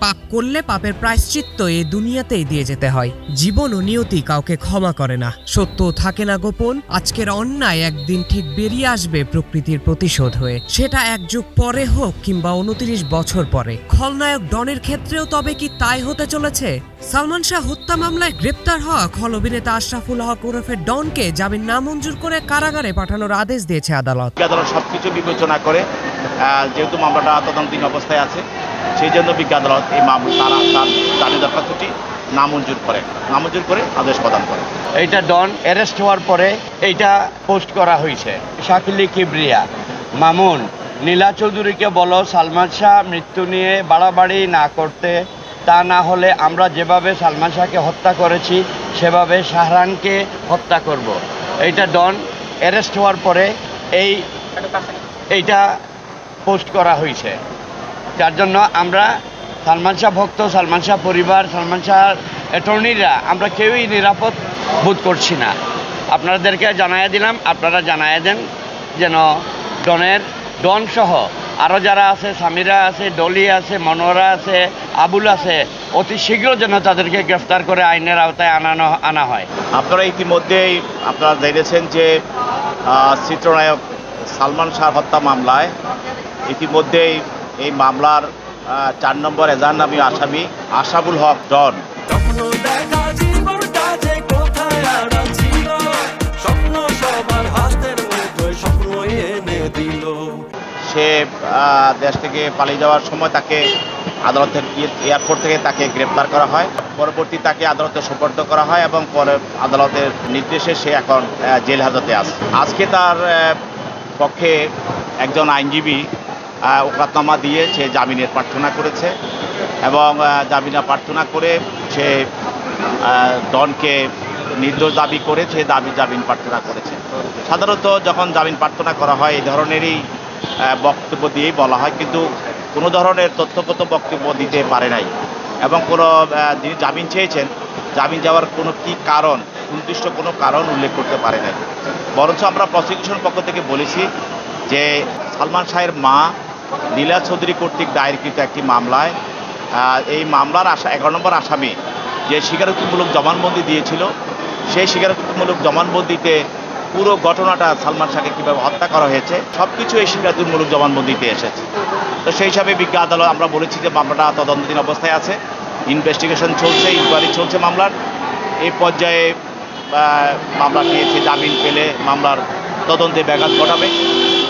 পাপ করলে পাপের প্রায়শ্চিত্ত এই দুনিয়াতেই দিয়ে যেতে হয়। জীবন ও নিয়তি কাউকে ক্ষমা করে না, সত্য থাকে না গোপন। আজকের অন্যায় একদিন ঠিক বেরিয়ে আসবে প্রকৃতির প্রতিশোধ হয়ে, সেটা এক যুগ পরে হোক কিংবা 29 বছর পরে। খলনায়ক ডনের ক্ষেত্রেও তবে কি তাই হতে চলেছে? সালমান শাহ হত্যা মামলায় গ্রেপ্তার হওয়া খল অভিনেতা আশরাফুল হক ওরফে ডনকে জামিন নামঞ্জুর করে কারাগারে পাঠানোর আদেশ দিয়েছে আদালত। আদালত সবকিছু বিবেচনা করে, যেহেতু মামলাটা তদন্তাধীন অবস্থায় আছে, সেই জন্য বিজ্ঞ আদালত এই তার জামিন দরখাস্তটি নামঞ্জুর করে আদেশ প্রদান করে। এইটা ডন অ্যারেস্ট হওয়ার পরে এইটা পোস্ট করা হয়েছে। শাকিলি কিবরিয়া, মামুন, নীলা চৌধুরীকে বলো সালমান শাহ মৃত্যু নিয়ে বাড়াবাড়ি না করতে, তা না হলে আমরা যেভাবে সালমান শাহকে হত্যা করেছি সেভাবে শাহরানকে হত্যা করব। এইটা ডন অ্যারেস্ট হওয়ার পরে এইটা পোস্ট করা হয়েছে। যার জন্য আমরা সালমান শাহ ভক্ত, সালমান শাহ পরিবার, সালমান শাহর অ্যাটর্নিরা আমরা কেউই নিরাপদ বোধ করছি না। আপনাদেরকে জানাইয়া দিলাম, আপনারা জানাইয়া দেন যেন ডন সহ আরও যারা আছে, সামিরা আছে, ডলি আছে, মনোয়ারা আছে, আবুল আছে, অতি শীঘ্র যেন তাদেরকে গ্রেফতার করে আইনের আওতায় আনা হয়। আপনারা ইতিমধ্যেই জেনেছেন যে চিত্রনায়ক সালমান শাহ হত্যা মামলায় ইতিমধ্যেই এই মামলার 4 নম্বর এজাহারনামী আসামি আশরাফুল হক ডন সে দেশ থেকে পালিয়ে যাওয়ার সময় তাকে আদালতের এয়ারপোর্ট থেকে তাকে গ্রেপ্তার করা হয়। পরবর্তী তাকে আদালতে সোপর্দ করা হয় এবং পরে আদালতের নির্দেশে সে এখন জেল হাজতে আছে। আজকে তার পক্ষে একজন আইনজীবী ওকালতনামা দিয়ে সে জামিনের প্রার্থনা করেছে এবং প্রার্থনা করে সে ডনকে নির্দোষ দাবি করে সে জামিন প্রার্থনা করেছে। সাধারণত যখন জামিন প্রার্থনা করা হয় এই ধরনেরই বক্তব্য দিয়েই বলা হয়, কিন্তু কোনো ধরনের তথ্যগত বক্তব্য দিতে পারে নাই এবং যিনি জামিন চেয়েছেন জামিন যাওয়ার কোনো কারণ, সুনির্দিষ্ট কোনো কারণ উল্লেখ করতে পারে নাই। বরঞ্চ আমরা প্রসিকিউশন পক্ষ থেকে বলেছি যে সালমান শাহের মা নীলা চৌধুরী কর্তৃক দায়েরকৃত একটি মামলায় এই মামলার 11 নম্বর আসামি যে স্বীকারোক্তিমূলক জবানবন্দি দিয়েছিল, সেই স্বীকারোক্তিমূলক জবানবন্দিতে পুরো ঘটনাটা সালমান শাহকে কীভাবে হত্যা করা হয়েছে সব কিছু এই স্বীকারোক্তিমূলক জবানবন্দিতে এসেছে। তো সেই হিসাবে বিজ্ঞ আদালত আমরা বলেছি যে মামলাটা তদন্তাধীন অবস্থায় আছে, ইনভেস্টিগেশন চলছে, ইনকোয়ারি চলছে মামলার। এই পর্যায়ে মামলা নিয়েছে, জামিন পেলে মামলার তদন্তে ব্যাঘাত ঘটাবে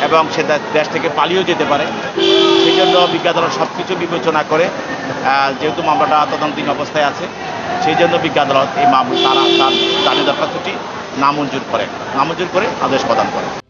এবং সে দেশ থেকে পালিয়েও যেতে পারে। সেই জন্য বিজ্ঞ আদালত সব কিছু বিবেচনা করে, যেহেতু মামলাটা তদন্তাধীন অবস্থায় আছে, সেই জন্য বিজ্ঞ আদালত এই তার জামিন দরখাস্তটি নামঞ্জুর করে আদেশ প্রদান করে।